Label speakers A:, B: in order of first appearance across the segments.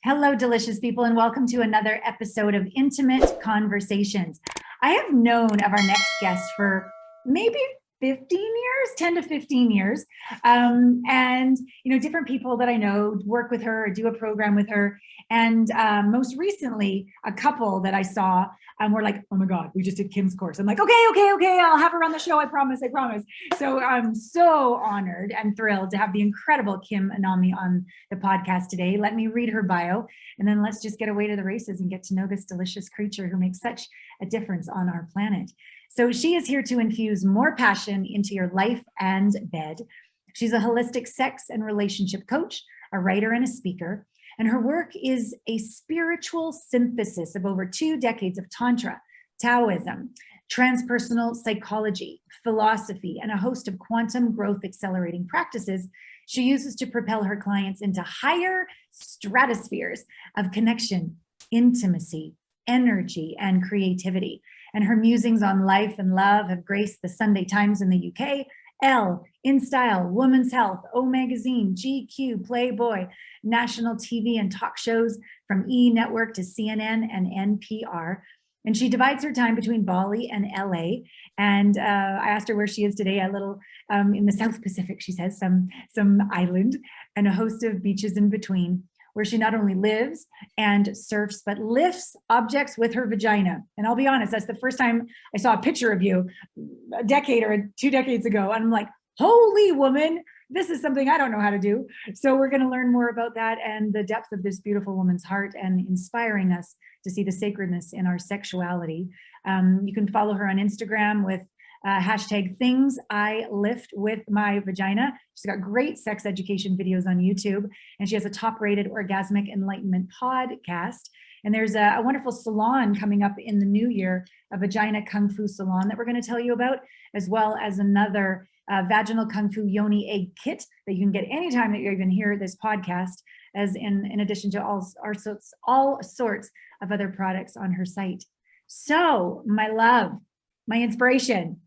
A: Hello, delicious people, and welcome to another episode of Intimate Conversations. I have known of our next guest for maybe 15 years, 10 to 15 years. And, different people that I know work with her or do a program with her. And most recently, a couple that I saw were like, oh my God, we just did Kim's course. I'm like, okay, I'll have her on the show. I promise. So I'm so honored and thrilled to have the incredible Kim Anami on the podcast today. Let me read her bio, and then let's just get away to the races and get to know this delicious creature who makes such a difference on our planet. So she is here to infuse more passion into your life and bed. She's a holistic sex and relationship coach, a writer, and a speaker. And her work is a spiritual synthesis of over 2 decades of Tantra, Taoism, transpersonal psychology, philosophy, and a host of quantum growth accelerating practices she uses to propel her clients into higher stratospheres of connection, intimacy, energy, and creativity. And her musings on life and love have graced the Sunday Times in the UK, Elle, In Style, Woman's Health, O Magazine, GQ, Playboy, national TV and talk shows from E! Network to CNN and NPR. And she divides her time between Bali and LA. And I asked her where she is today, a little in the South Pacific, she says, some island, and a host of beaches in between, where she not only lives and surfs, but lifts objects with her vagina. And I'll be honest, that's the first time I saw a picture of you a decade or 2 decades ago. And I'm like, holy woman, this is something I don't know how to do. So we're going to learn more about that and the depth of this beautiful woman's heart, and inspiring us to see the sacredness in our sexuality. You can follow her on Instagram with hashtag things I lift with my vagina. She's got great sex education videos on YouTube, and she has a top-rated orgasmic enlightenment podcast. And there's a wonderful salon coming up in the new year, a Vagina Kung Fu salon that we're going to tell you about, as well as another vaginal Kung Fu yoni egg kit that you can get anytime that you even hear this podcast, as in addition to all sorts of other products on her site. So, my love, my inspiration,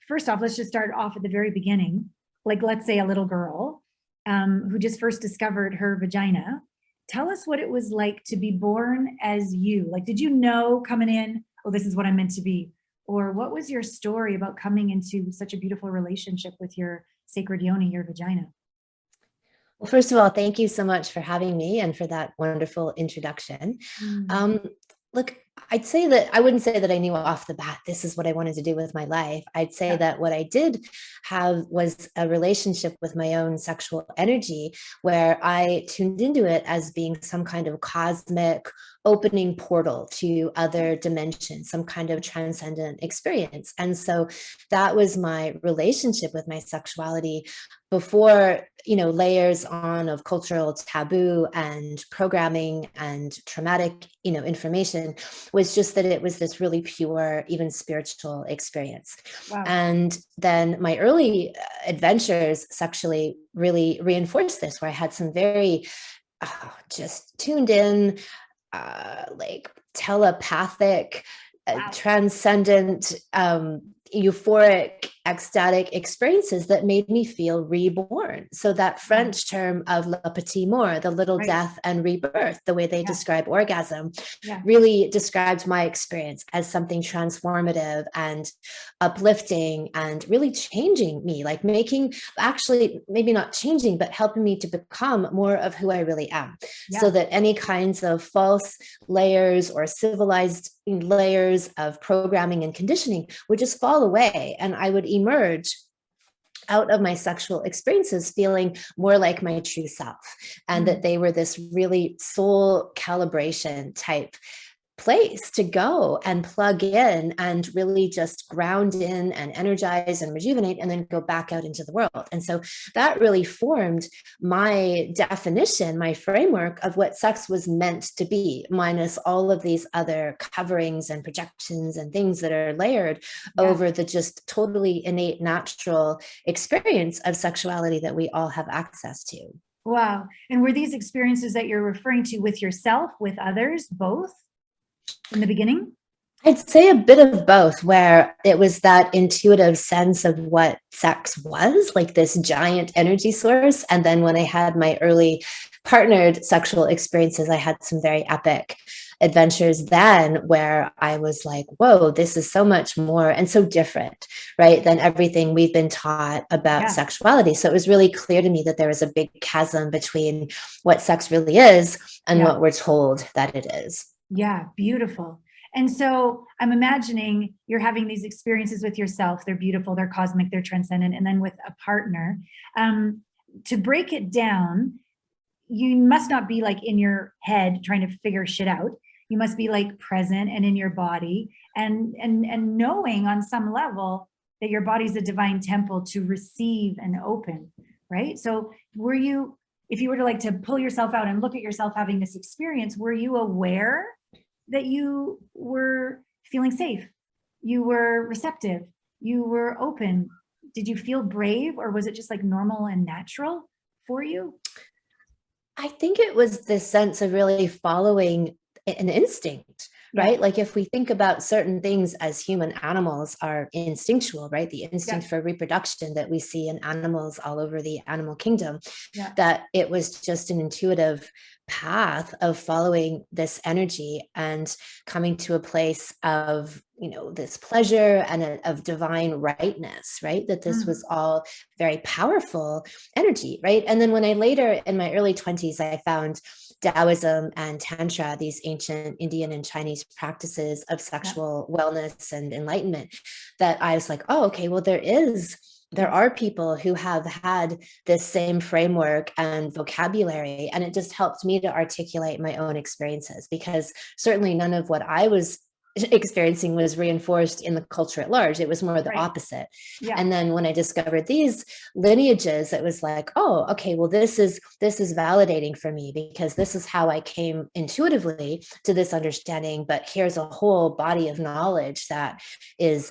A: first off, let's just start off at the very beginning. Like, let's say a little girl who just first discovered her vagina. Tell us what it was like to be born as you. Like, did you know coming in, oh, this is what I'm meant to be? Or what was your story about coming into such a beautiful relationship with your sacred yoni, your vagina?
B: Well, first of all, thank you so much for having me and for that wonderful introduction. Look, I'd say that I wouldn't say that I knew off the bat, this is what I wanted to do with my life. I'd say that what I did have was a relationship with my own sexual energy, where I tuned into it as being some kind of cosmic opening portal to other dimensions, some kind of transcendent experience. And so that was my relationship with my sexuality before, layers on of cultural taboo and programming and traumatic, information, was just that it was this really pure, even spiritual experience. Wow. And then my early adventures sexually really reinforced this, where I had some very just tuned in, like telepathic, transcendent, euphoric, ecstatic experiences that made me feel reborn. So that French term of le petit mort, the little death and rebirth, the way they describe orgasm, really described my experience as something transformative and uplifting and really changing me, like maybe not changing, but helping me to become more of who I really am. So that any kinds of false layers or civilized layers of programming and conditioning would just fall away, and I would emerge out of my sexual experiences feeling more like my true self, and that they were this really soul calibration type place to go and plug in and really just ground in and energize and rejuvenate, and then go back out into the world. And so that really formed my definition, my framework of what sex was meant to be, minus all of these other coverings and projections and things that are layered over the just totally innate, natural experience of sexuality that we all have access to.
A: Wow. And were these experiences that you're referring to with yourself, with others, both? In the beginning?
B: I'd say a bit of both, where it was that intuitive sense of what sex was, like this giant energy source. And then when I had my early partnered sexual experiences, I had some very epic adventures then where I was like, whoa, this is so much more and so different, right, than everything we've been taught about sexuality. So it was really clear to me that there was a big chasm between what sex really is and what we're told that it is.
A: Yeah, beautiful. And so I'm imagining you're having these experiences with yourself. They're beautiful, they're cosmic, they're transcendent, and then with a partner. To break it down, you must not be like in your head trying to figure shit out. You must be like present and in your body and knowing on some level that your body's a divine temple to receive and open, right? So were you, if you were to like to pull yourself out and look at yourself having this experience, were you aware that you were feeling safe? You were receptive? You were open? Did you feel brave, or was it just like normal and natural for you?
B: I think it was this sense of really following an instinct, right? Like if we think about certain things as human animals are instinctual, right? The instinct for reproduction that we see in animals all over the animal kingdom, that it was just an intuitive path of following this energy and coming to a place of, you know, this pleasure and of divine rightness, right? That this was all very powerful energy, right? And then when I later in my early 20s, I found Taoism and Tantra, these ancient Indian and Chinese practices of sexual wellness and enlightenment, that I was like, oh, okay, well, there are people who have had this same framework and vocabulary, and it just helped me to articulate my own experiences, because certainly none of what I was experiencing was reinforced in the culture at large. It was more the opposite. And then when I discovered these lineages, it was like, oh, okay, well, this is validating for me, because this is how I came intuitively to this understanding. But here's a whole body of knowledge that is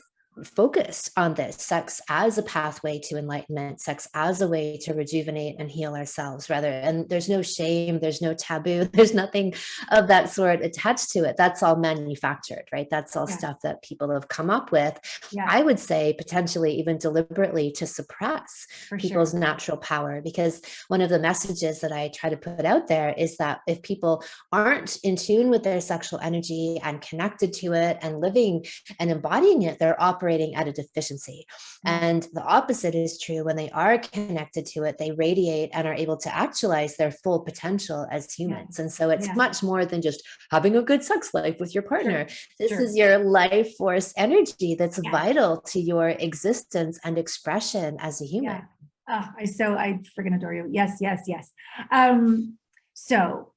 B: focused on this: sex as a pathway to enlightenment, sex as a way to rejuvenate and heal ourselves, rather. And there's no shame, there's no taboo, there's nothing of that sort attached to it. That's all manufactured, right? That's all stuff that people have come up with. I would say potentially even deliberately to suppress people's natural power, because one of the messages that I try to put out there is that if people aren't in tune with their sexual energy and connected to it and living and embodying it, they're operating at a deficiency. And the opposite is true. When they are connected to it, they radiate and are able to actualize their full potential as humans. And so it's much more than just having a good sex life with your partner. This is your life force energy that's vital to your existence and expression as a human.
A: I freaking adore you. Yes. So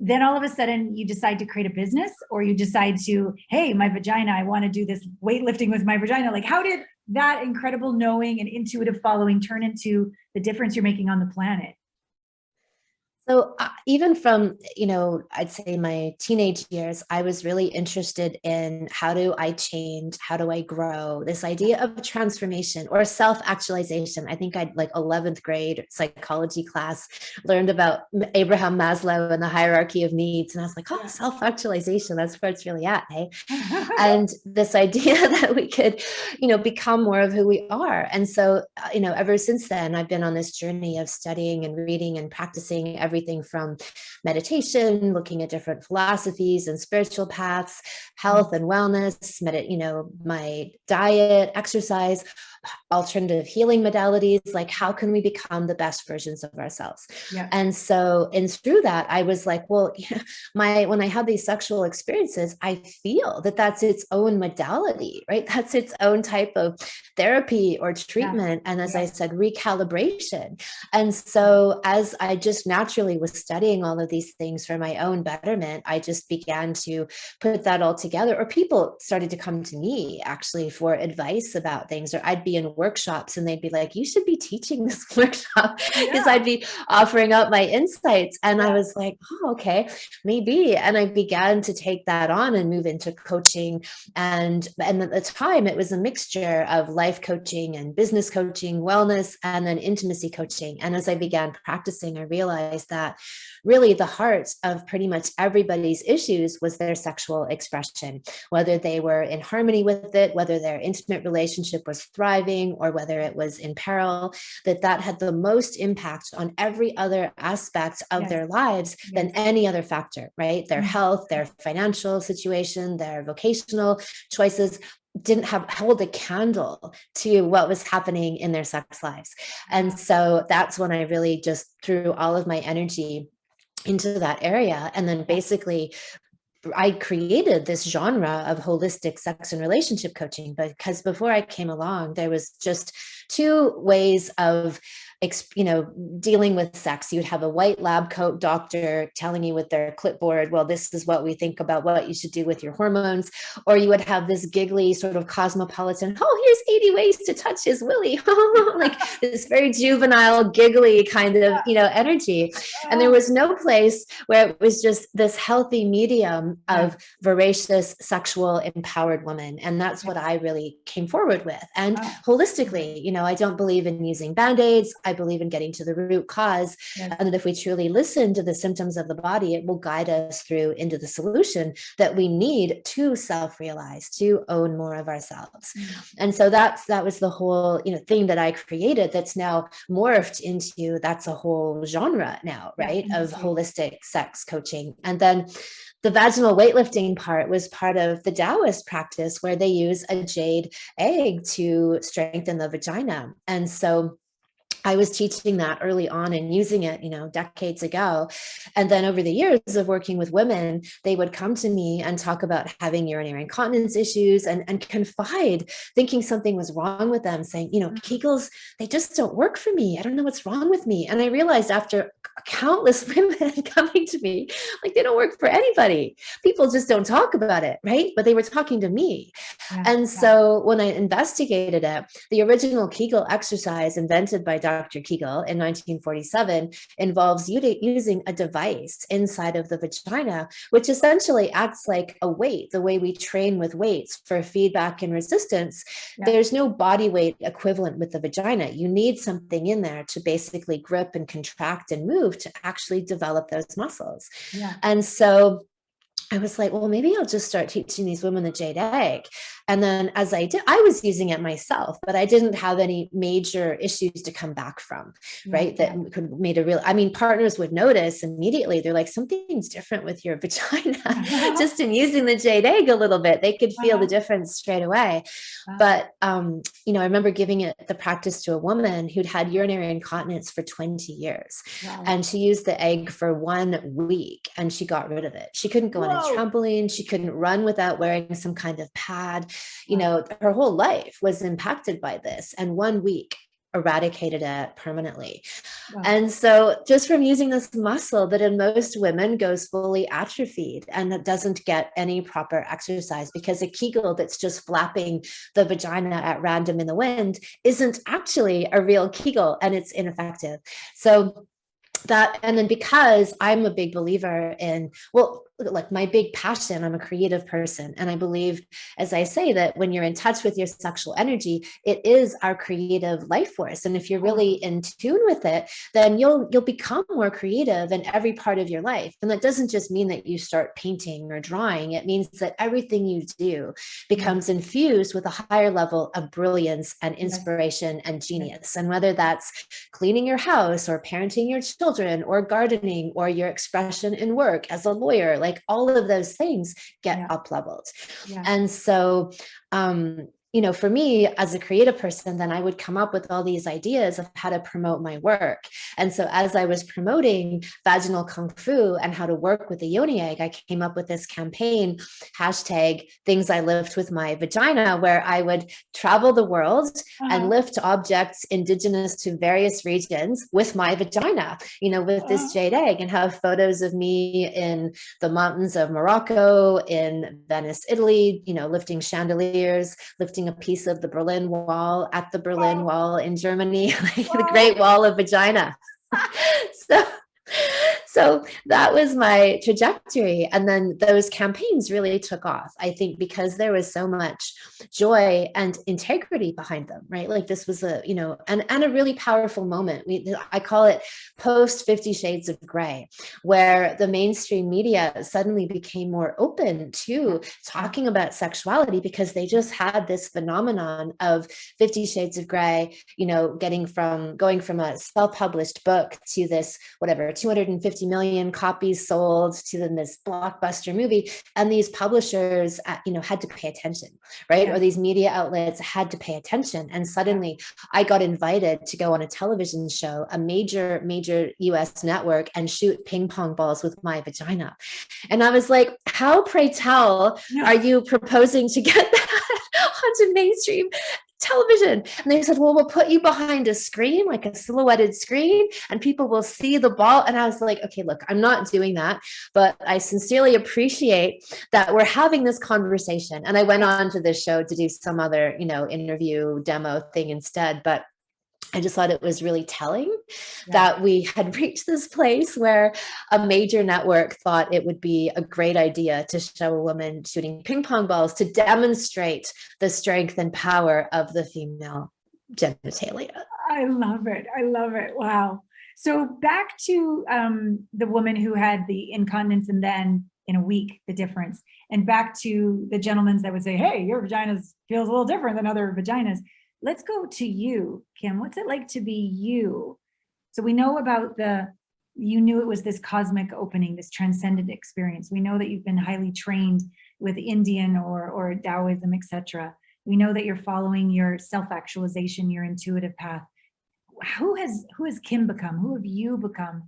A: then all of a sudden you decide to create a business, or you decide to, hey, my vagina, I want to do this weightlifting with my vagina. Like, how did that incredible knowing and intuitive following turn into the difference you're making on the planet?
B: So even from, I'd say my teenage years, I was really interested in how do I change? How do I grow? This idea of transformation or self-actualization. I think I'd like 11th grade psychology class learned about Abraham Maslow and the hierarchy of needs. And I was like, oh, self-actualization, that's where it's really at. Hey? And this idea that we could, become more of who we are. And so, ever since then, I've been on this journey of studying and reading and practicing everything from meditation, looking at different philosophies and spiritual paths, health and wellness, my diet, exercise, alternative healing modalities, like how can we become the best versions of ourselves? And so, and through that, I was like, well, when I have these sexual experiences, I feel that that's its own modality, right? That's its own type of therapy or treatment. And as I said, recalibration. And so as I just naturally was studying all of these things for my own betterment, I just began to put that all together, or people started to come to me actually for advice about things, or I'd be in workshops and they'd be like, you should be teaching this workshop, because I'd be offering up my insights. And I was like, oh, okay, maybe. And I began to take that on and move into coaching. And at the time it was a mixture of life coaching and business coaching, wellness, and then intimacy coaching. And as I began practicing, I realized that really the heart of pretty much everybody's issues was their sexual expression, whether they were in harmony with it, whether their intimate relationship was thriving, thriving or whether it was in peril, that had the most impact on every other aspect of their lives than any other factor, right? Their health, their financial situation, their vocational choices didn't hold a candle to what was happening in their sex lives. And so that's when I really just threw all of my energy into that area. And then basically I created this genre of holistic sex and relationship coaching, because before I came along, there was just two ways of dealing with sex. You'd have a white lab coat doctor telling you with their clipboard, well, this is what we think about what you should do with your hormones. Or you would have this giggly sort of cosmopolitan, oh, here's 80 ways to touch his willy. Like this very juvenile, giggly kind of, energy. And there was no place where it was just this healthy medium of voracious, sexual, empowered woman. And that's what I really came forward with. And holistically, I don't believe in using Band-Aids. I believe in getting to the root cause. And that if we truly listen to the symptoms of the body, it will guide us through into the solution that we need to self-realize, to own more of ourselves. And so that was the whole, thing that I created that's now morphed into, that's a whole genre now, right? Of holistic sex coaching. And then the vaginal weightlifting part was part of the Taoist practice, where they use a jade egg to strengthen the vagina. And so I was teaching that early on and using it, decades ago. And then over the years of working with women, they would come to me and talk about having urinary incontinence issues and confide, thinking something was wrong with them, saying, Kegels, they just don't work for me. I don't know what's wrong with me. And I realized after countless women coming to me, like, they don't work for anybody. People just don't talk about it, right? But they were talking to me. So when I investigated it, the original Kegel exercise invented by Dr. Kegel in 1947 involves using a device inside of the vagina, which essentially acts like a weight, the way we train with weights for feedback and resistance. There's no body weight equivalent with the vagina. You need something in there to basically grip and contract and move to actually develop those muscles. And so I was like, well, maybe I'll just start teaching these women the jade egg. And then as I did, I was using it myself, but I didn't have any major issues to come back from, right? That could made a real, partners would notice immediately. They're like, something's different with your vagina. Just in using the jade egg a little bit, they could feel the difference straight away. But, I remember giving it the practice to a woman who'd had urinary incontinence for 20 years. And she used the egg for 1 week and she got rid of it. She couldn't go on a trampoline. She couldn't run without wearing some kind of pad. Her whole life was impacted by this, and 1 week eradicated it permanently. And so just from using this muscle that in most women goes fully atrophied and that doesn't get any proper exercise, because a Kegel that's just flapping the vagina at random in the wind isn't actually a real Kegel, and it's ineffective. So that, and then because I'm a big believer in, like my big passion, I'm a creative person. And I believe, as I say, that when you're in touch with your sexual energy, it is our creative life force. And if you're really in tune with it, then you'll become more creative in every part of your life. And that doesn't just mean that you start painting or drawing. It means that everything you do becomes infused with a higher level of brilliance and inspiration and genius. And whether that's cleaning your house or parenting your children or gardening or your expression in work as a lawyer, like all of those things get up leveled. And so, for me as a creative person, then I would come up with all these ideas of how to promote my work. And so as I was promoting vaginal kung fu and how to work with the yoni egg, I came up with this campaign, #things I lift with my vagina, where I would travel the world and lift objects indigenous to various regions with my vagina, with this jade egg, and have photos of me in the mountains of Morocco, in Venice, Italy, lifting chandeliers, lifting a piece of the Berlin Wall at the Berlin Wall in Germany, like the Great Wall of Vagina. So that was my trajectory. And then those campaigns really took off, I think, because there was so much joy and integrity behind them, right? Like this was a, and a really powerful moment. I call it post 50 Shades of Grey, where the mainstream media suddenly became more open to talking about sexuality because they just had this phenomenon of 50 Shades of Grey, going from a self-published book to this, whatever, 250 million copies sold to then this blockbuster movie. And these publishers, had to pay attention, right? Yeah. Or these media outlets had to pay attention. And suddenly I got invited to go on a television show, a major US network, and shoot ping pong balls with my vagina. And I was like, how, pray tell, are you proposing to get that onto mainstream television? And they said, well, we'll put you behind a screen, like a silhouetted screen, and people will see the ball. And I was like, okay, look, I'm not doing that, but I sincerely appreciate that we're having this conversation. And I went on to this show to do some other, interview demo thing instead. But I just thought it was really telling that we had reached this place where a major network thought it would be a great idea to show a woman shooting ping pong balls to demonstrate the strength and power of the female genitalia.
A: I love it. I love it. Wow. So back to the woman who had the incontinence and then in a week, the difference, and back to the gentlemen that would say, hey, your vagina feels a little different than other vaginas. Let's go to you, Kim. What's it like to be you? So we know about you knew it was this cosmic opening, this transcendent experience. We know that you've been highly trained with Indian or Taoism, etc. We know that you're following your self-actualization, your intuitive path. Who has Kim become? Who have you become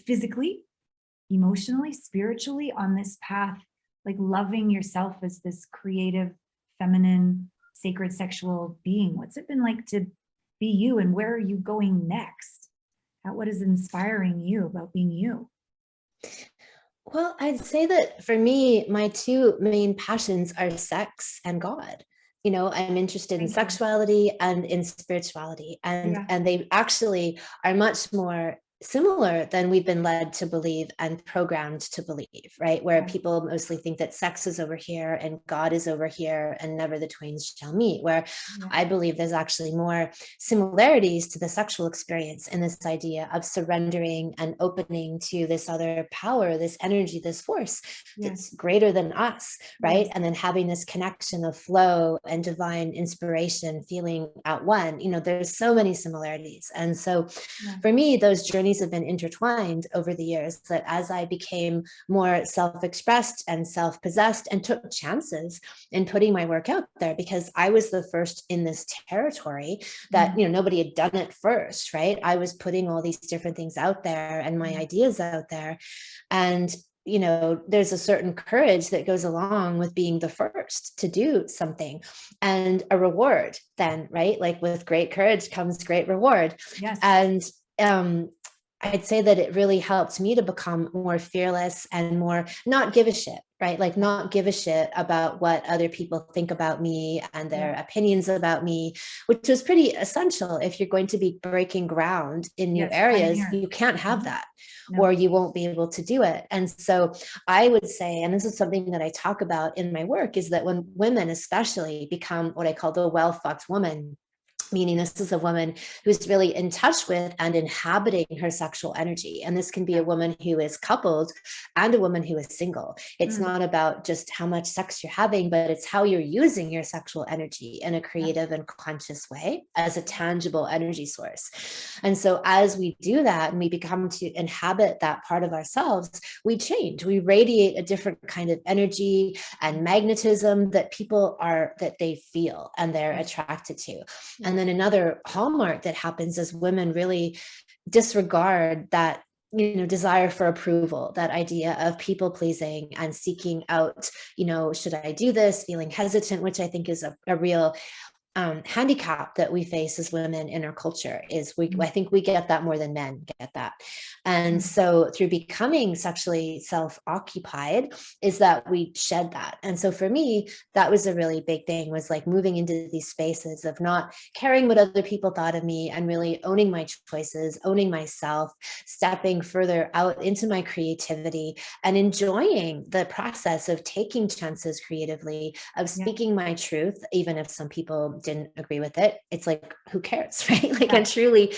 A: physically, emotionally, spiritually on this path, like loving yourself as this creative, feminine, sacred sexual being? What's it been like to be you, and where are you going next? What is inspiring you about being you?
B: Well, I'd say that for me, my two main passions are sex and God. I'm interested in sexuality and in spirituality, and they actually are much more similar than we've been led to believe and programmed to believe, right? Where people mostly think that sex is over here and God is over here and never the twain shall meet, where I believe there's actually more similarities to the sexual experience in this idea of surrendering and opening to this other power, this energy, this force that's greater than us, right? And then having this connection of flow and divine inspiration, feeling at one, there's so many similarities. And so for me, those journeys have been intertwined over the years, that as I became more self-expressed and self-possessed and took chances in putting my work out there, because I was the first in this territory that, nobody had done it first, right? I was putting all these different things out there and my ideas out there. And there's a certain courage that goes along with being the first to do something, and a reward then, right? Like with great courage comes great reward.
A: Yes.
B: And I'd say that it really helped me to become more fearless and more not give a shit, right? Like not give a shit about what other people think about me and their opinions about me, which was pretty essential. If you're going to be breaking ground in new areas, you can't have that, or you won't be able to do it. And so I would say, and this is something that I talk about in my work, is that when women especially become what I call the well fucked woman, meaning this is a woman who's really in touch with and inhabiting her sexual energy. And this can be a woman who is coupled and a woman who is single. It's not about just how much sex you're having, but it's how you're using your sexual energy in a creative and conscious way as a tangible energy source. And so as we do that and we become to inhabit that part of ourselves, we change, we radiate a different kind of energy and magnetism that they feel and they're attracted to. And then another hallmark that happens is women really disregard that, desire for approval, that idea of people pleasing and seeking out, should I do this, feeling hesitant, which I think is a real handicap that we face as women in our culture is I think we get that more than men get that. And so through becoming sexually self-occupied is that we shed that. And so for me, that was a really big thing, was like moving into these spaces of not caring what other people thought of me and really owning my choices, owning myself, stepping further out into my creativity and enjoying the process of taking chances creatively, of speaking my truth, even if some people didn't agree with it. It's like, who cares, right? Like, and truly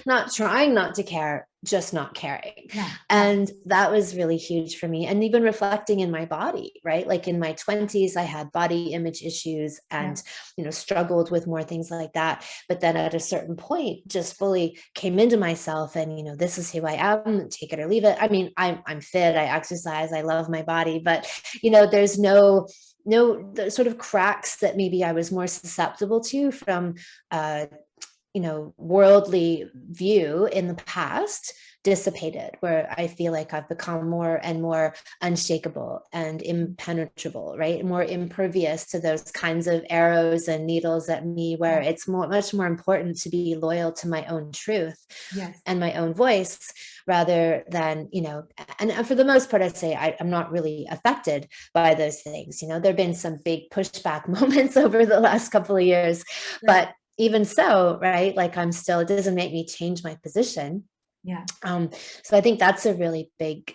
B: not trying not to care, just not caring. And that was really huge for me. And even reflecting in my body, right? Like in my 20s, I had body image issues and, struggled with more things like that. But then at a certain point, just fully came into myself and, this is who I am, take it or leave it. I mean, I'm fit, I exercise, I love my body, but, there's no the sort of cracks that maybe I was more susceptible to from, worldly view in the past dissipated, where I feel like I've become more and more unshakable and impenetrable, right? More impervious to those kinds of arrows and needles at me, where it's much more important to be loyal to my own truth and my own voice, rather than, and for the most part, I'd say I'm not really affected by those things. There've been some big pushback moments over the last couple of years, but even so, right, like it doesn't make me change my position. So I think that's a really big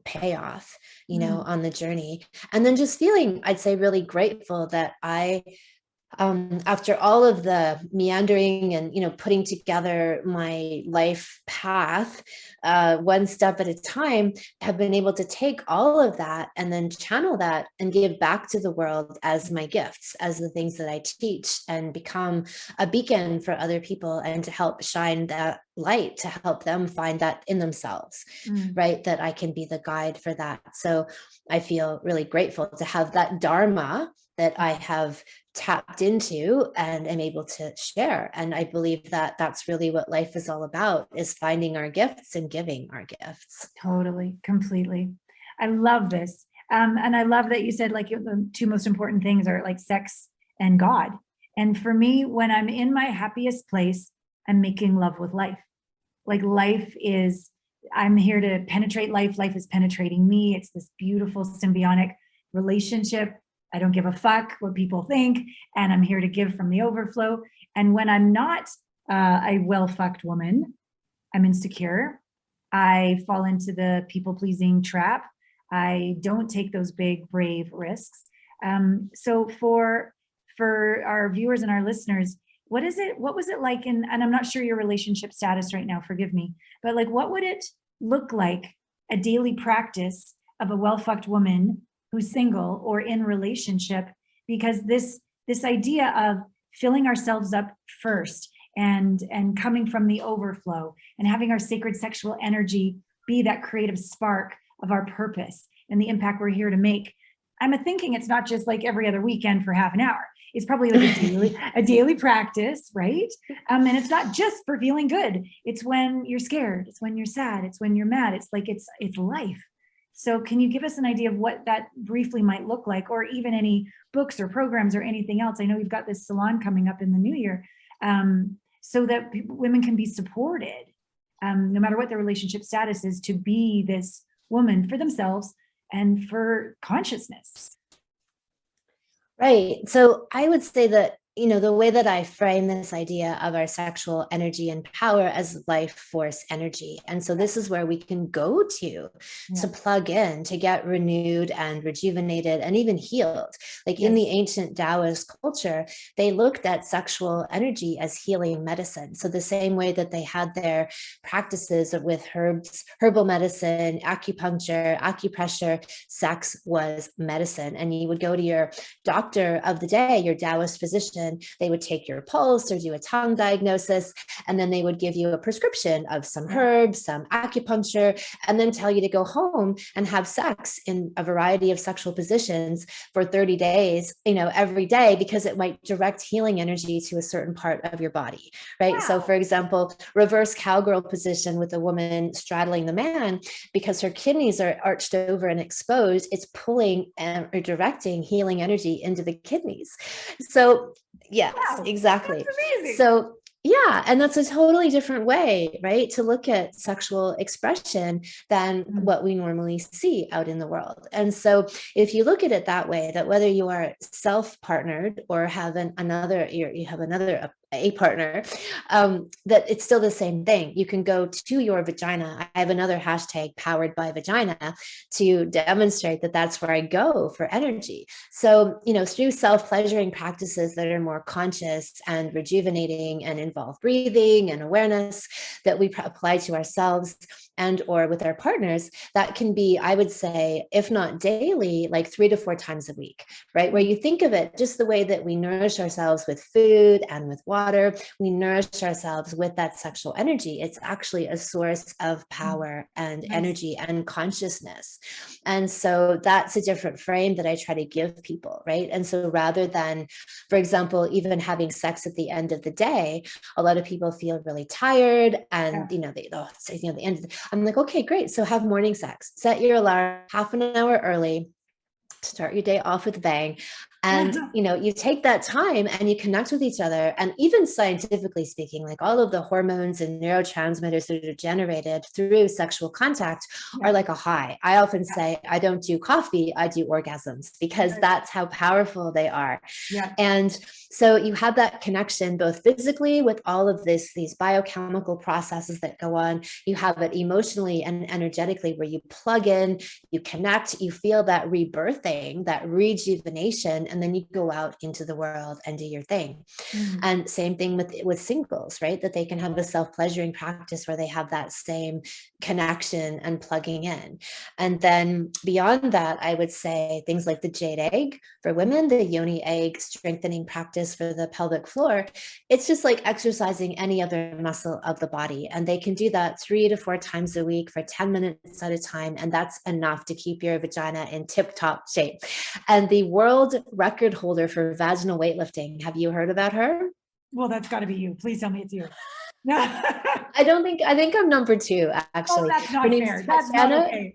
B: payoff, on the journey. And then just feeling, I'd say, really grateful that I, after all of the meandering and, putting together my life path, one step at a time, have been able to take all of that and then channel that and give back to the world as my gifts, as the things that I teach, and become a beacon for other people and to help shine that light, to help them find that in themselves, right? That I can be the guide for that. So I feel really grateful to have that dharma that I have tapped into and am able to share. And I believe that that's really what life is all about, is finding our gifts and giving our gifts.
A: Totally, completely. I love this. And I love that you said like the two most important things are like sex and God. And for me, when I'm in my happiest place, I'm making love with life. Like I'm here to penetrate life. Life is penetrating me. It's this beautiful symbiotic relationship. I don't give a fuck what people think, and I'm here to give from the overflow. And when I'm not a well-fucked woman, I'm insecure. I fall into the people-pleasing trap. I don't take those big, brave risks. So for our viewers and our listeners, what was it like and I'm not sure your relationship status right now, forgive me, but like, what would it look like, a daily practice of a well-fucked woman who's single or in relationship? Because this idea of filling ourselves up first and coming from the overflow and having our sacred sexual energy be that creative spark of our purpose and the impact we're here to make. I'm thinking it's not just like every other weekend for half an hour. It's probably like a daily practice, right? And it's not just for feeling good. It's when you're scared. It's when you're sad. It's when you're mad. It's like it's life. So can you give us an idea of what that briefly might look like, or even any books or programs or anything else? I know you've got this salon coming up in the new year, so that women can be supported, no matter what their relationship status is, to be this woman for themselves and for consciousness.
B: Right. So I would say that, the way that I frame this idea of our sexual energy and power as life force energy. And so this is where we can go to plug in, to get renewed and rejuvenated and even healed. Like in the ancient Taoist culture, they looked at sexual energy as healing medicine. So the same way that they had their practices with herbs, herbal medicine, acupuncture, acupressure, sex was medicine. And you would go to your doctor of the day, your Taoist physician, they would take your pulse or do a tongue diagnosis, and then they would give you a prescription of some herbs, some acupuncture, and then tell you to go home and have sex in a variety of sexual positions for 30 days, every day, because it might direct healing energy to a certain part of your body, right? Wow. So for example, reverse cowgirl position with a woman straddling the man, because her kidneys are arched over and exposed, it's pulling or directing healing energy into the kidneys. So Yes,
A: Wow,
B: exactly.
A: that's amazing.
B: So yeah, and that's a totally different way, right, to look at sexual expression than what we normally see out in the world. And so if you look at it that way, that whether you are self-partnered or have you have another a partner, that it's still the same thing. You can go to your vagina. I have another hashtag, powered by vagina, to demonstrate that that's where I go for energy. So, through self-pleasuring practices that are more conscious and rejuvenating and involve breathing and awareness that we apply to ourselves and or with our partners, that can be, I would say, if not daily, like 3 to 4 times a week, right? Where you think of it just the way that we nourish ourselves with food and with water, we nourish ourselves with that sexual energy. It's actually a source of power and energy and consciousness. And so that's a different frame that I try to give people, right? And so rather than, for example, even having sex at the end of the day, a lot of people feel really tired and, the end of the, I'm like, okay, great. So have morning sex, set your alarm half an hour early, start your day off with a bang. And, you take that time and you connect with each other. And even scientifically speaking, like all of the hormones and neurotransmitters that are generated through sexual contact are like a high. I often say, I don't do coffee, I do orgasms, because that's how powerful they are. And so you have that connection both physically with all of these biochemical processes that go on. You have it emotionally and energetically, where you plug in, you connect, you feel that rebirthing, that rejuvenation, and then you go out into the world and do your thing. And same thing with singles, right? That they can have a self-pleasuring practice where they have that same connection and plugging in. And then beyond that, I would say things like the jade egg for women, the yoni egg strengthening practice for the pelvic floor. It's just like exercising any other muscle of the body. And they can do that 3 to 4 times a week for 10 minutes at a time. And that's enough to keep your vagina in tip-top shape. And the world record holder for vaginal weightlifting, have you heard about her?
A: Well, that's got to be you. Please tell me it's you.
B: I think I'm number 2, actually.
A: Oh, that's not
B: Her name's
A: fair. That's not okay.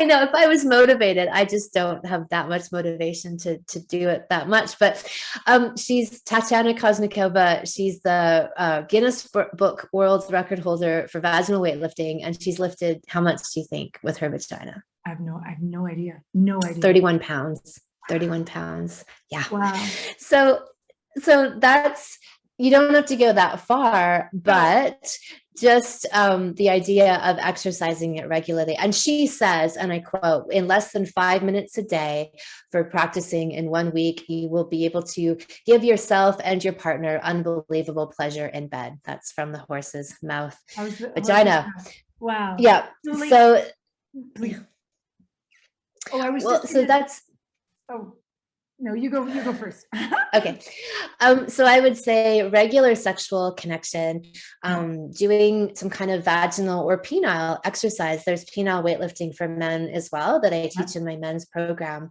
B: I know, if I was motivated, I just don't have that much motivation to do it that much. But she's Tatiana Koznikova. She's the Guinness Book World Record holder for vaginal weightlifting, and she's lifted how much do you think with her vagina?
A: I have no idea. No idea.
B: 31 pounds. 31 pounds. Yeah.
A: Wow.
B: So that's, you don't have to go that far, but just the idea of exercising it regularly. And she says, and I quote, in less than 5 minutes a day for practicing in 1 week, you will be able to give yourself and your partner unbelievable pleasure in bed. That's from the horse's mouth. Vagina.
A: Wow.
B: Yeah. So
A: please. Oh, I was
B: so that's.
A: Oh, no, you go first.
B: Okay. So I would say regular sexual connection, doing some kind of vaginal or penile exercise. There's penile weightlifting for men as well that I teach in my men's program.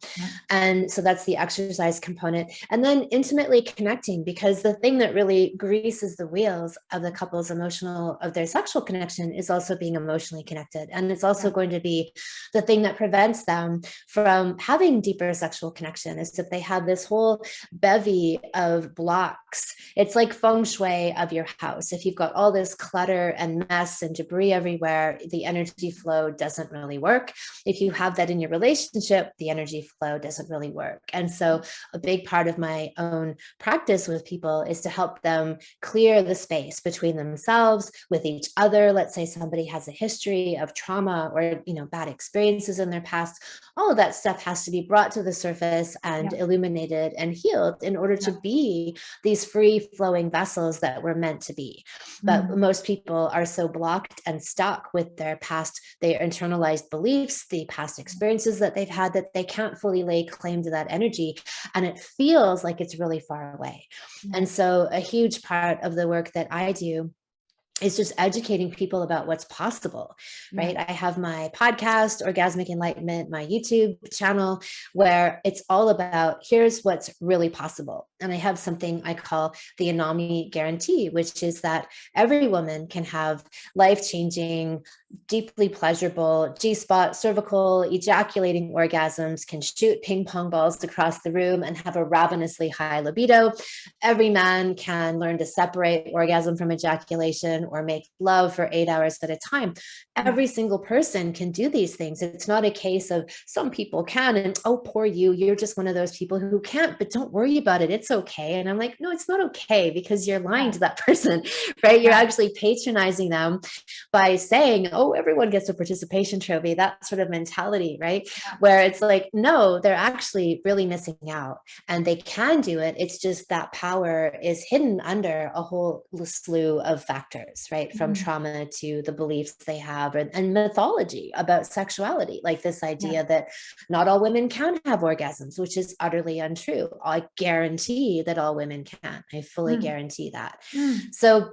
B: And so that's the exercise component. And then intimately connecting, because the thing that really greases the wheels of the couple's of their sexual connection is also being emotionally connected. And it's also going to be the thing that prevents them from having deeper sexual connection, is that they have this whole bevy of blocks. It's like feng shui of your house. If you've got all this clutter and mess and debris everywhere, the energy flow doesn't really work. If you have that in your relationship, the energy flow doesn't really work. And so a big part of my own practice with people is to help them clear the space between themselves, with each other. Let's say somebody has a history of trauma or, bad experiences in their past. All of that stuff has to be brought to the surface and illuminated and healed in order to be these free flowing vessels that we're meant to be. But most people are so blocked and stuck with their internalized beliefs, the past experiences that they've had, that they can't fully lay claim to that energy. And it feels like it's really far away. And so a huge part of the work that I do is just educating people about what's possible, right? I have my podcast, Orgasmic Enlightenment, my YouTube channel, where it's all about here's what's really possible. And I have something I call the Anami guarantee, which is that every woman can have life-changing, deeply pleasurable G-spot, cervical, ejaculating orgasms, can shoot ping pong balls across the room and have a ravenously high libido. Every man can learn to separate orgasm from ejaculation or make love for 8 hours at a time. Every single person can do these things. It's not a case of some people can, and oh, poor you, you're just one of those people who can't, but don't worry about it. It's okay. And I'm like, no, it's not okay, because you're lying to that person, right? You're actually patronizing them by saying, oh, everyone gets a participation trophy, that sort of mentality, right? Where it's like, no, they're actually really missing out, and they can do it. It's just that power is hidden under a whole slew of factors, right? From trauma to the beliefs they have, and mythology about sexuality, like this idea that not all women can have orgasms, which is utterly untrue. I guarantee that all women can. I fully guarantee that. So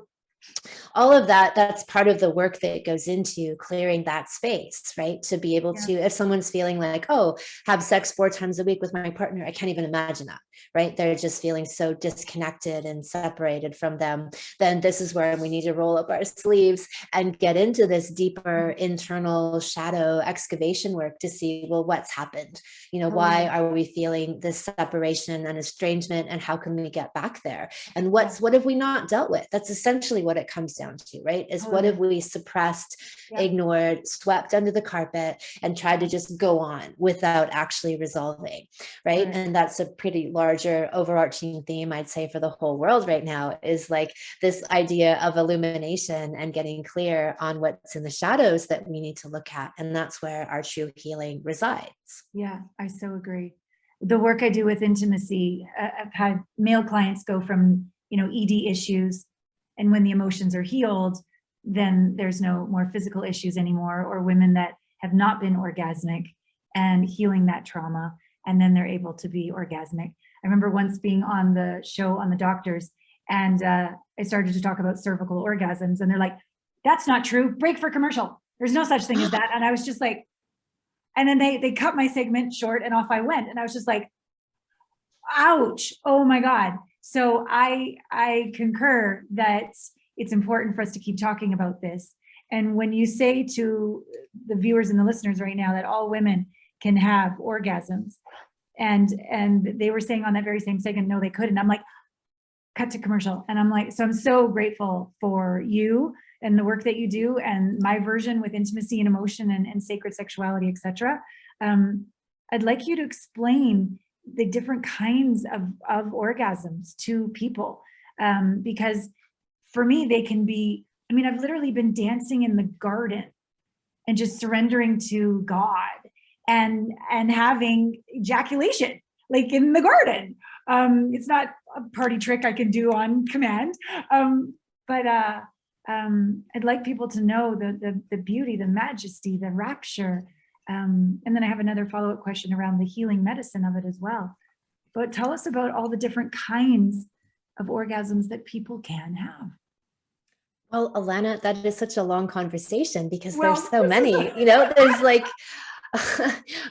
B: all of that, that's part of the work that goes into clearing that space, right? To be able to, if someone's feeling like, oh, have sex 4 times a week with my partner, I can't even imagine that, right? They're just feeling so disconnected and separated from them. Then this is where we need to roll up our sleeves and get into this deeper internal shadow excavation work to see, well, what's happened? You know, why are we feeling this separation and estrangement, and how can we get back there? And what have we not dealt with? That's essentially what it comes down to, right? Is what have we suppressed, ignored, swept under the carpet, and tried to just go on without actually resolving, right? And that's a pretty larger overarching theme, I'd say, for the whole world right now, is like this idea of illumination and getting clear on what's in the shadows that we need to look at. And that's where our true healing resides.
A: Yeah, I so agree. The work I do with intimacy, I've had male clients go from, ED issues, and when the emotions are healed, then there's no more physical issues anymore, or women that have not been orgasmic and healing that trauma, and then they're able to be orgasmic. I remember once being on the show on the doctors, and I started to talk about cervical orgasms, and they're like, that's not true, break for commercial. There's no such thing as that. And I was just like, and then they cut my segment short and off I went. And I was just like, ouch, oh my God. So I concur that it's important for us to keep talking about this. And when you say to the viewers and the listeners right now that all women can have orgasms, and they were saying on that very same segment, no, they couldn't. I'm like, cut to commercial. And I'm like, so I'm so grateful for you and the work that you do, and my version with intimacy and emotion and sacred sexuality, etc. I'd like you to explain the different kinds of orgasms to people, because for me, they can be, I've literally been dancing in the garden and just surrendering to God and having ejaculation, like in the garden. It's not a party trick I can do on command, but I'd like people to know the beauty, the majesty, the rapture. And then I have another follow-up question around the healing medicine of it as well. But tell us about all the different kinds of orgasms that people can have.
B: Well, Allana, that is such a long conversation, because there's so many, there's like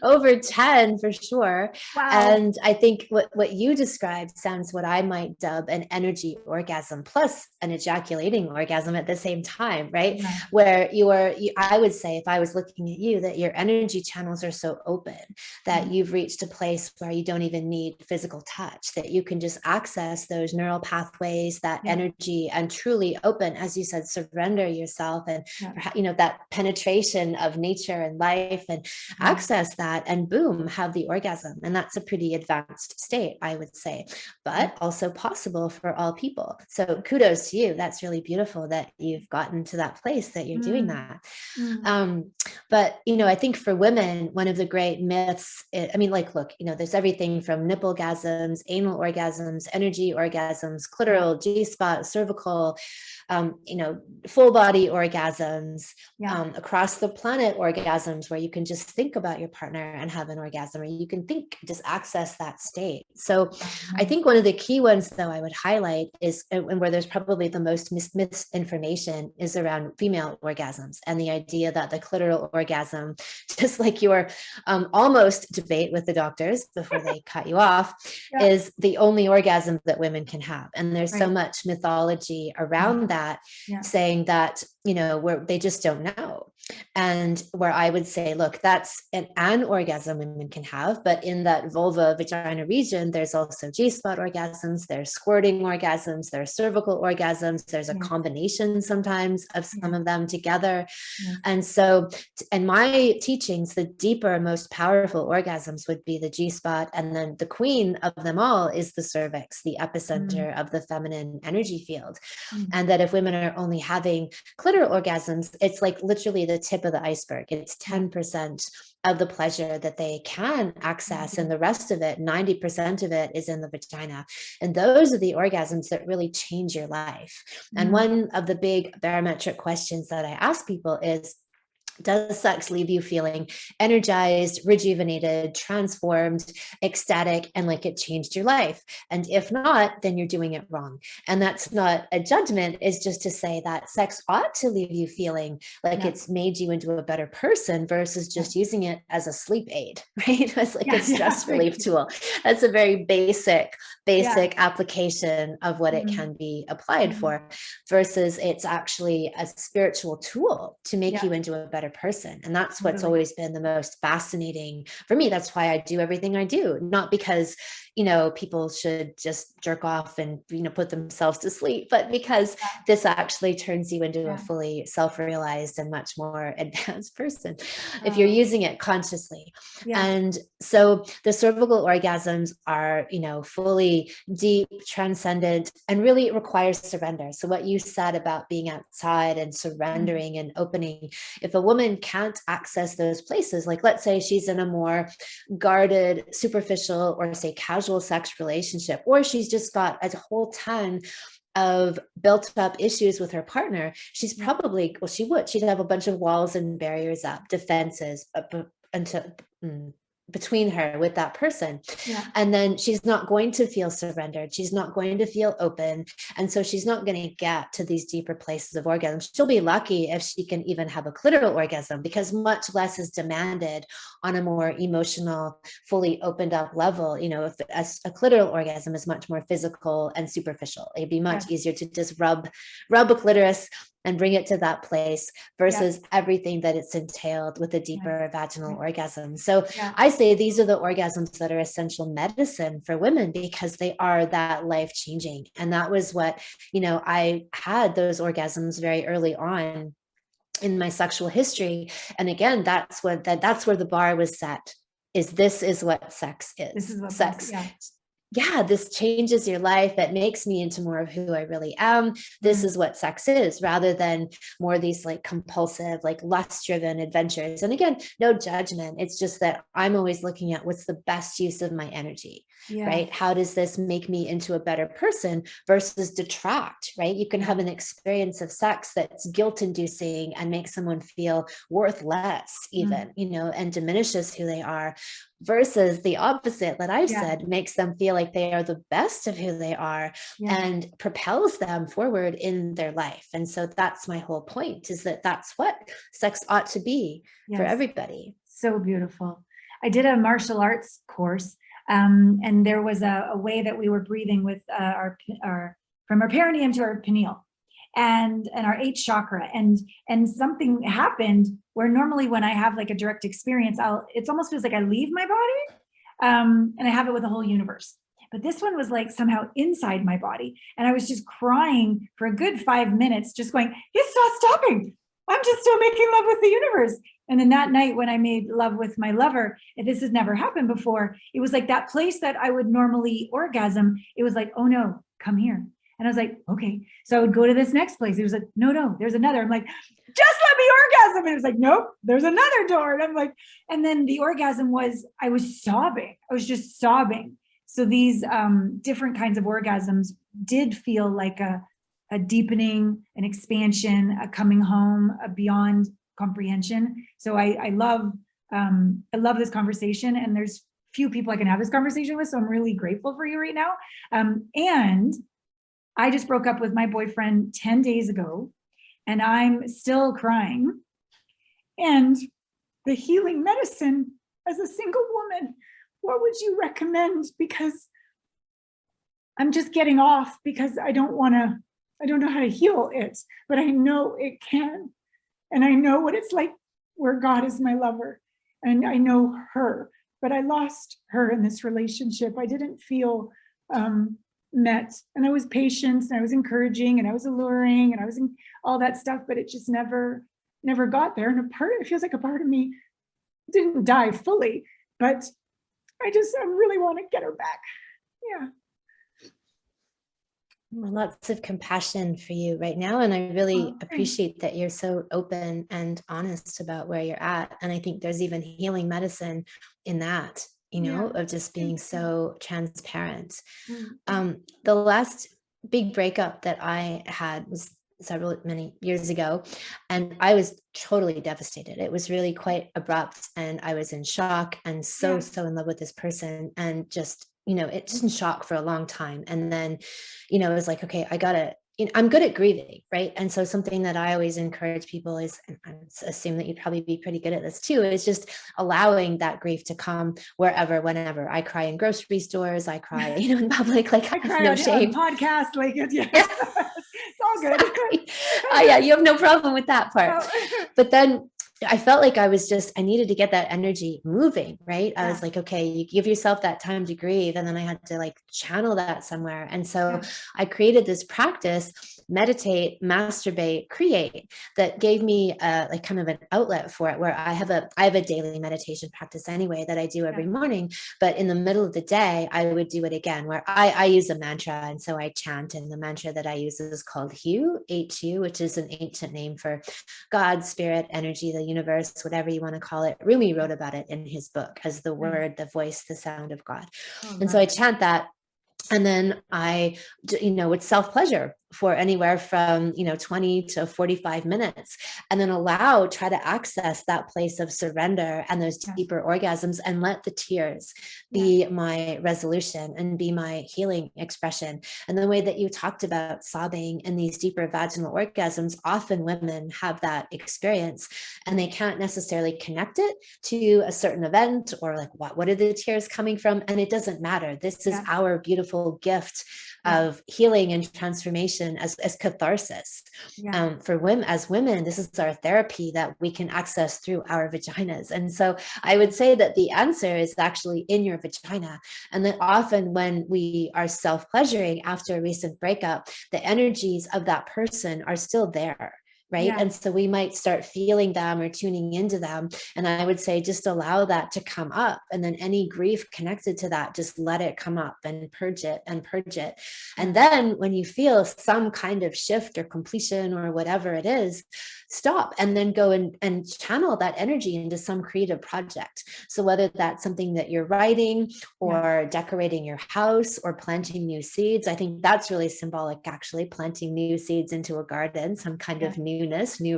B: over 10 for sure.
A: Wow.
B: And I think what you described sounds what I might dub an energy orgasm plus an ejaculating orgasm at the same time, right? Yeah. Where I would say, if I was looking at you, that your energy channels are so open that you've reached a place where you don't even need physical touch, that you can just access those neural pathways, that energy, and truly open, as you said, surrender yourself, and that penetration of nature and life, and access that, and boom, have the orgasm. And that's a pretty advanced state, I would say, but also possible for all people. So kudos to you. That's really beautiful that you've gotten to that place that you're doing that. But, I think for women, one of the great myths, look, there's everything from nipple-gasms, anal orgasms, energy orgasms, clitoral, G-spot, cervical, full body orgasms, across the planet orgasms, where you can just think about your partner and have an orgasm, or you can just access that state. So I think one of the key ones, though, I would highlight is, and where there's probably the most misinformation, is around female orgasms and the idea that the clitoral orgasm, just like your almost debate with the doctors before they cut you off, is the only orgasm that women can have. And there's so much mythology around that, saying that, where they just don't know. And where I would say, look, that's an orgasm women can have, but in that vulva vagina region, there's also G-spot orgasms, there's squirting orgasms, there's cervical orgasms, there's a combination sometimes of some of them together. And so, in my teachings, the deeper, most powerful orgasms would be the G-spot. And then the queen of them all is the cervix, the epicenter of the feminine energy field. And that if women are only having clitoral orgasms, it's like literally the tip of the iceberg. It's 10% of the pleasure that they can access, and the rest of it, 90% of it, is in the vagina. And those are the orgasms that really change your life. And one of the big barometric questions that I ask people is, does sex leave you feeling energized, rejuvenated, transformed, ecstatic, and like it changed your life? And if not, then you're doing it wrong. And that's not a judgment. It's just to say that sex ought to leave you feeling like it's made you into a better person, versus just using it as a sleep aid, right? It's like a stress relief tool. That's a very basic application of what it can be applied for, versus it's actually a spiritual tool to make you into a better person. And that's what's always been the most fascinating for me. That's why I do everything I do, not because people should just jerk off and put themselves to sleep, but because this actually turns you into a fully self-realized and much more advanced person if you're using it consciously. And so the cervical orgasms are fully deep, transcendent, and really requires surrender. So what you said about being outside and surrendering and opening, if a woman can't access those places, like let's say she's in a more guarded, superficial, or say casual sex relationship, or she's just got a whole ton of built up issues with her partner, she's probably, she'd have a bunch of walls and barriers up, defenses between her with that person. And then she's not going to feel surrendered. She's not going to feel open. And so she's not going to get to these deeper places of orgasm. She'll be lucky if she can even have a clitoral orgasm, because much less is demanded on a more emotional, fully opened up level. If a clitoral orgasm is much more physical and superficial, it'd be much easier to just rub a clitoris and bring it to that place, versus everything that it's entailed with a deeper vaginal orgasm. So I say these are the orgasms that are essential medicine for women, because they are that life-changing. And that was what, I had those orgasms very early on in my sexual history. And again, that's where the bar was set, this is what sex is. This is what sex. This changes your life. That makes me into more of who I really am. This is what sex is, rather than more of these like compulsive, like lust-driven adventures. And again, no judgment. It's just that I'm always looking at what's the best use of my energy, right? How does this make me into a better person versus detract, right? You can have an experience of sex that's guilt-inducing and makes someone feel worth less even, and diminishes who they are, versus the opposite that I've said makes them feel like they are the best of who they are and propels them forward in their life. And so that's my whole point, is that that's what sex ought to be for everybody.
A: So beautiful. I did a martial arts course, and there was a way that we were breathing with our from our perineum to our pineal, and our eighth chakra, and something happened where normally when I have like a direct experience, it almost feels like I leave my body, and I have it with the whole universe. But this one was like somehow inside my body, and I was just crying for a good 5 minutes, just going, "It's not stopping. I'm just still making love with the universe." And then that night when I made love with my lover, and this has never happened before, it was like that place that I would normally orgasm. It was like, "Oh no, come here." And I was like, okay. So I would go to this next place. It was like, no, there's another. I'm like, just let me orgasm. And it was like, nope, there's another door. And I'm like, and then the orgasm was, I was sobbing. I was just sobbing. So these different kinds of orgasms did feel like a deepening, an expansion, a coming home, a beyond comprehension. So I love I love this conversation, and there's few people I can have this conversation with, so I'm really grateful for you right now. And I just broke up with my boyfriend 10 days ago, and I'm still crying. And the healing medicine, as a single woman, what would you recommend? Because I'm just getting off, because I don't know how to heal it, but I know it can. And I know what it's like where God is my lover, and I know her, but I lost her in this relationship. I didn't feel met, and I was patient, and I was encouraging, and I was alluring, and I was in all that stuff, but it just never got there. And it feels like a part of me didn't die fully, but I really want to get her back. Yeah.
B: Well, lots of compassion for you right now. And I really appreciate that you're so open and honest about where you're at. And I think there's even healing medicine in that, of just being so transparent. The last big breakup that I had was many years ago, and I was totally devastated. It was really quite abrupt, and I was in shock and so in love with this person, and just it's just in shock for a long time. And then it was like, okay, I'm good at grieving, right? And so something that I always encourage people is, and I assume that you'd probably be pretty good at this too, is just allowing that grief to come wherever, whenever. I cry in grocery stores, I cry, in public, like I cry
A: no
B: shame.
A: On podcasts, like it's all good.
B: Yeah, you have no problem with that part. But then I felt like I needed to get that energy moving, right? I was like, okay, you give yourself that time to grieve, and then I had to like channel that somewhere. And so I created this practice, meditate, masturbate, create, that gave me like kind of an outlet for it, where I have a daily meditation practice anyway that I do every morning. But in the middle of the day, I would do it again, where I use a mantra. And so I chant, and the mantra that I use is called HU, HU, which is an ancient name for God, spirit, energy, the universe, whatever you want to call it. Rumi wrote about it in his book as the word, the voice, the sound of God. And so I chant that. And then I, would self-pleasure for anywhere from, 20 to 45 minutes, and then try to access that place of surrender and those deeper orgasms, and let the tears be my resolution and be my healing expression. And the way that you talked about sobbing and these deeper vaginal orgasms, often women have that experience, and they can't necessarily connect it to a certain event, or like, what are the tears coming from? And it doesn't matter. This is our beautiful gift of healing and transformation as catharsis. For women, as women, this is our therapy that we can access through our vaginas. And so I would say that the answer is actually in your vagina. And that often when we are self-pleasuring after a recent breakup, the energies of that person are still there. Right. And so we might start feeling them or tuning into them. And I would say just allow that to come up. And then any grief connected to that, just let it come up and purge it and purge it. And then when you feel some kind of shift or completion or whatever it is, stop and then go and channel that energy into some creative project. So whether that's something that you're writing or decorating your house or planting new seeds, I think that's really symbolic, actually, planting new seeds into a garden, some kind of new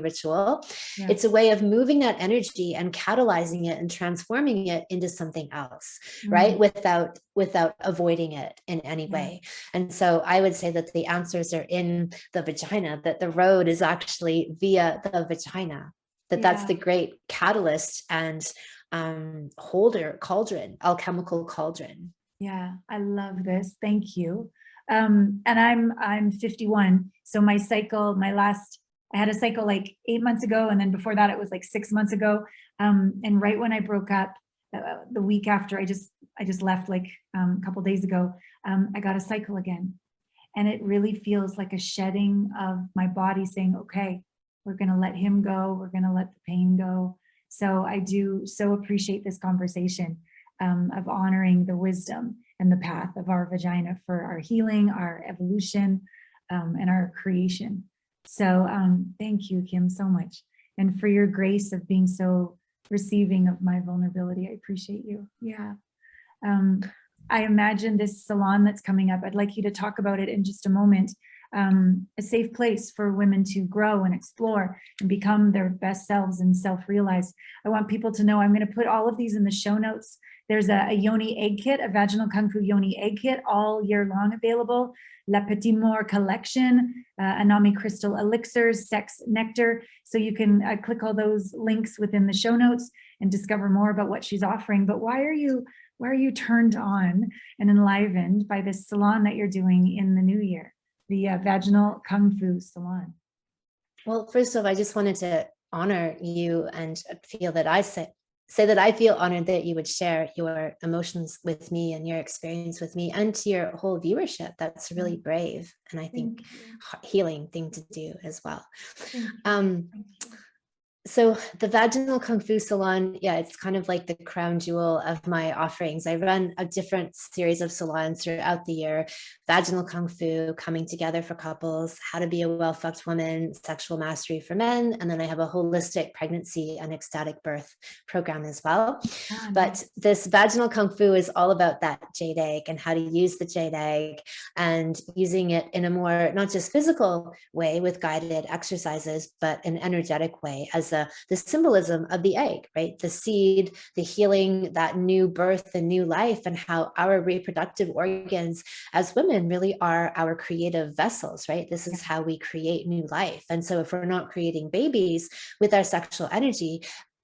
B: ritual. It's a way of moving that energy and catalyzing it and transforming it into something else, right? Without avoiding it in any way. And so I would say that the answers are in the vagina, that the road is actually via the vagina, that's the great catalyst and cauldron, alchemical cauldron.
A: Yeah, I love this. Thank you. And I'm 51. So I had a cycle like 8 months ago. And then before that, it was like 6 months ago. And right when I broke up, the week after I just left, like a couple days ago, I got a cycle again. And it really feels like a shedding of my body saying, okay, we're going to let him go. We're going to let the pain go. So I do so appreciate this conversation of honoring the wisdom and the path of our vagina for our healing, our evolution, and our creation. So thank you, Kim, so much. And for your grace of being so receiving of my vulnerability. I appreciate you. Yeah. I imagine this salon that's coming up. I'd like you to talk about it in just a moment. a safe place for women to grow and explore and become their best selves and self-realized. I want people to know I'm going to put all of these in the show notes. There's a yoni egg kit, a vaginal kung fu yoni egg kit, all year long available. La Petit Mort collection, Anami crystal elixirs, sex nectar. So you can click all those links within the show notes and discover more about what she's offering. But why are you turned on and enlivened by this salon that you're doing in the new year, the Vaginal Kung Fu Salon?
B: Well, first of all, I just wanted to honor you and feel that I say that I feel honored that you would share your emotions with me and your experience with me and to your whole viewership. That's really brave and I think healing thing to do as well. So the Vaginal Kung Fu Salon, yeah, it's kind of like the crown jewel of my offerings. I run a different series of salons throughout the year. Vaginal Kung Fu, coming together for couples, how to be a well-fucked woman, sexual mastery for men. And then I have a holistic pregnancy and ecstatic birth program as well. But this Vaginal Kung Fu is all about that jade egg and how to use the jade egg and using it in a more, not just physical way with guided exercises, but an energetic way as the symbolism of the egg, right? The seed, the healing, that new birth, the new life, and how our reproductive organs as women really are our creative vessels, right? This is how we create new life. And so if we're not creating babies with our sexual energy,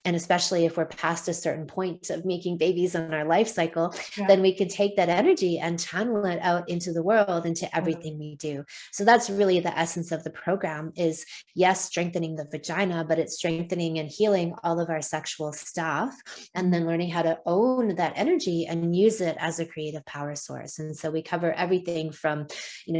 B: and especially if we're past a certain point of making babies in our life cycle, then we can take that energy and channel it out into the world, into everything we do. So that's really the essence of the program is, yes, strengthening the vagina, but it's strengthening and healing all of our sexual stuff, and then learning how to own that energy and use it as a creative power source. And so we cover everything from,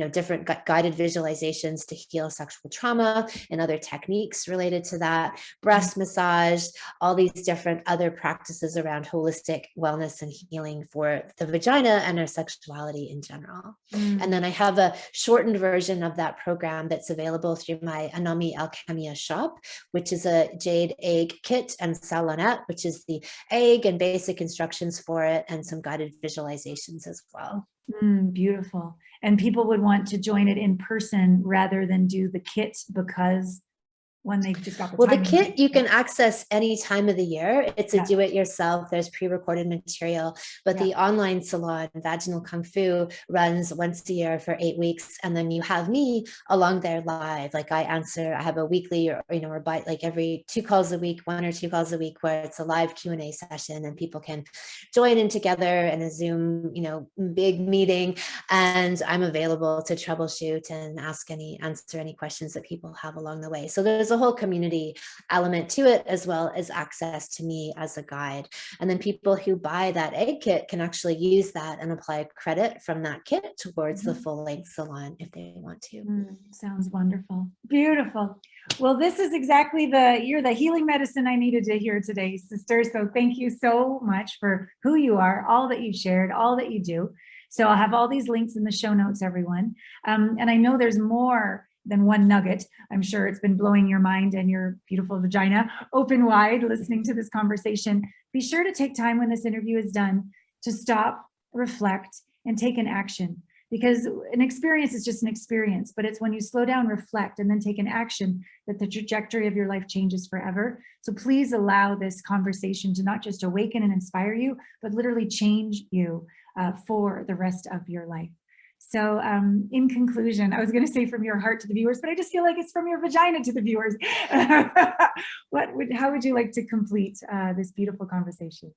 B: different guided visualizations to heal sexual trauma and other techniques related to that, breast massage, all these different other practices around holistic wellness and healing for the vagina and our sexuality in general. And then I have a shortened version of that program that's available through my Anami Alchemia shop, which is a jade egg kit, and Salon, which is the egg and basic instructions for it and some guided visualizations as well.
A: Beautiful. And people would want to join it in person rather than do the kit because when they just got
B: the kit you can access any time of the year. It's a do-it-yourself. There's pre-recorded material, but the online salon, Vaginal Kung Fu, runs once a year for 8 weeks, and then you have me along there live. Like I have a weekly or like every 2 calls a week, 1 or 2 calls a week, where it's a live Q&A session, and people can join in together in a Zoom, big meeting, and I'm available to troubleshoot and answer any questions that people have along the way. So there's a whole community element to it, as well as access to me as a guide. And then people who buy that egg kit can actually use that and apply credit from that kit towards the full-length salon if they want to.
A: Sounds wonderful. Beautiful. Well, this is exactly you're the healing medicine I needed to hear today, sister. So thank you so much for who you are, all that you shared, all that you do. So I'll have all these links in the show notes, everyone. And I know there's more than one nugget. I'm sure it's been blowing your mind and your beautiful vagina open wide listening to this conversation. Be sure to take time when this interview is done to stop, reflect, and take an action, because an experience is just an experience, but it's when you slow down, reflect, and then take an action that the trajectory of your life changes forever. So please allow this conversation to not just awaken and inspire you, but literally change you for the rest of your life. So in conclusion, I was going to say from your heart to the viewers, but I just feel like it's from your vagina to the viewers. How would you like to complete this beautiful conversation?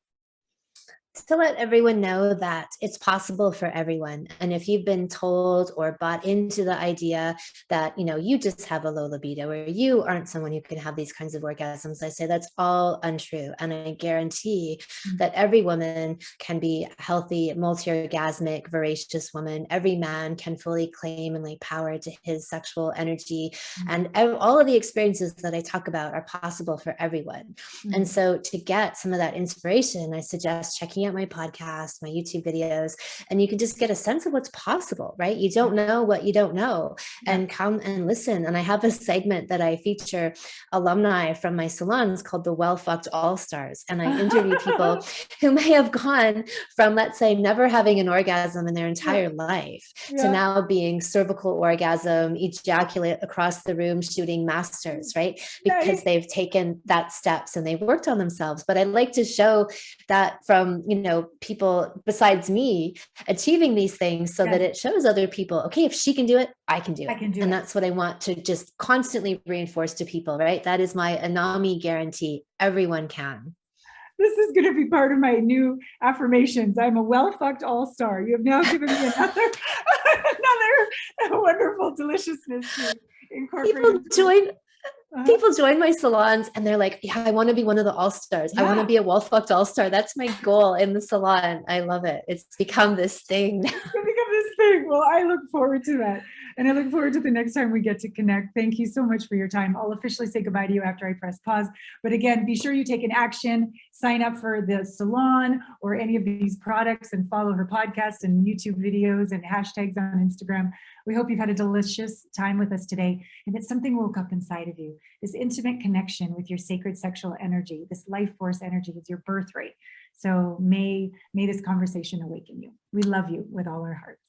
B: To let everyone know that it's possible for everyone. And if you've been told or bought into the idea that, you just have a low libido or you aren't someone who can have these kinds of orgasms, I say that's all untrue. And I guarantee that every woman can be a healthy, multi-orgasmic, voracious woman. Every man can fully claim and lay power to his sexual energy. And all of the experiences that I talk about are possible for everyone. And so to get some of that inspiration, I suggest checking out my podcast, my YouTube videos, and you can just get a sense of what's possible, right? You don't know what you don't know, and come and listen. And I have a segment that I feature alumni from my salons called the Well F&cked All-Stars. And I interview people who may have gone from, let's say, never having an orgasm in their entire life to now being cervical orgasm, ejaculate across the room, shooting masters, right? Because they've taken that steps and they've worked on themselves. But I like to show that from, you know, people besides me achieving these things, so that it shows other people, okay, if she can do it, I can do it. And that's what I want to just constantly reinforce to people, right? That is my Anami guarantee. Everyone can.
A: This is going to be part of my new affirmations. I'm a well-fucked all-star. You have now given me another wonderful deliciousness to incorporate.
B: People join my salons and they're like, yeah, I want to be one of the all-stars. I want to be a well-fucked all-star. That's my goal in the salon. I love it. It's become this thing.
A: Well, I look forward to that. And I look forward to the next time we get to connect. Thank you so much for your time. I'll officially say goodbye to you after I press pause. But again, be sure you take an action, sign up for the salon or any of these products, and follow her podcast and YouTube videos and hashtags on Instagram. We hope you've had a delicious time with us today, and that something woke up inside of you. This intimate connection with your sacred sexual energy, this life force energy is your birthright. So may this conversation awaken you. We love you with all our hearts.